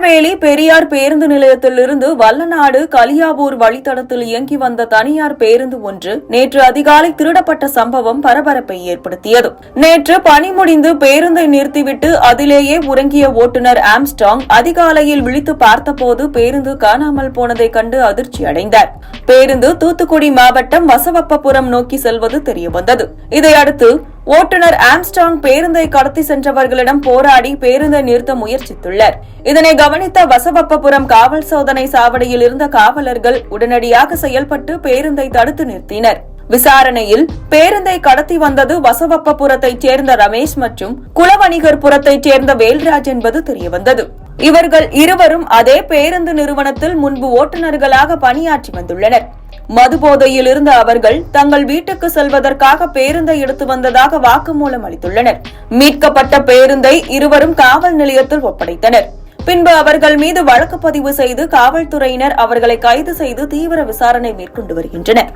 திருநெல்வேலி பெரியார் பேருந்து நிலையத்திலிருந்து வல்லநாடு கலியாபூர் வழித்தடத்தில் இயங்கி வந்த தனியார் பேருந்து ஒன்று நேற்று அதிகாலை திருடப்பட்ட சம்பவம் பரபரப்பை ஏற்படுத்தியது. நேற்று பணி முடிந்து பேருந்தை நிறுத்திவிட்டு அதிலேயே உறங்கிய ஓட்டுநர் ஆம்ஸ்ட்ராங் அதிகாலையில் விழித்து பார்த்தபோது பேருந்து காணாமல் போனதை கண்டு அதிர்ச்சி அடைந்தார். பேருந்து தூத்துக்குடி மாவட்டம் வசவப்பபுரம் நோக்கி செல்வது தெரியவந்தது. இதையடுத்து ஓட்டுநர் ஆம்ஸ்ட்ராங் பேருந்தை கடத்தி சென்றவர்களிடம் போராடி பேருந்தை நிறுத்த முயற்சித்துள்ளார். இதனை கவனித்த வசவப்பபுரம் காவல் சோதனை சாவடியில் இருந்த காவலர்கள் உடனடியாக செயல்பட்டு பேருந்தை தடுத்து நிறுத்தினர். விசாரணையில் பேருந்தை கடத்தி வந்தது வசவப்பபுரத்தைச் சேர்ந்த ரமேஷ் மற்றும் குலவணிகர்புரத்தைச் சேர்ந்த வேல்ராஜ் என்பது தெரியவந்தது. இவர்கள் இருவரும் அதே பேருந்து நிறுவனத்தில் முன்பு ஓட்டுநர்களாக பணியாற்றி வந்துள்ளனர். மதுபோதையில் இருந்த அவர்கள் தங்கள் வீட்டுக்கு செல்வதற்காக பேருந்தை எடுத்து வந்ததாக வாக்குமூலம் அளித்துள்ளனர். மீட்கப்பட்ட பேருந்தை இருவரும் காவல் நிலையத்தில் ஒப்படைத்தனர். பின்பு அவர்கள் மீது வழக்கு பதிவு செய்து காவல்துறையினர் அவர்களை கைது செய்து தீவிர விசாரணை மேற்கொண்டு வருகின்றனர்.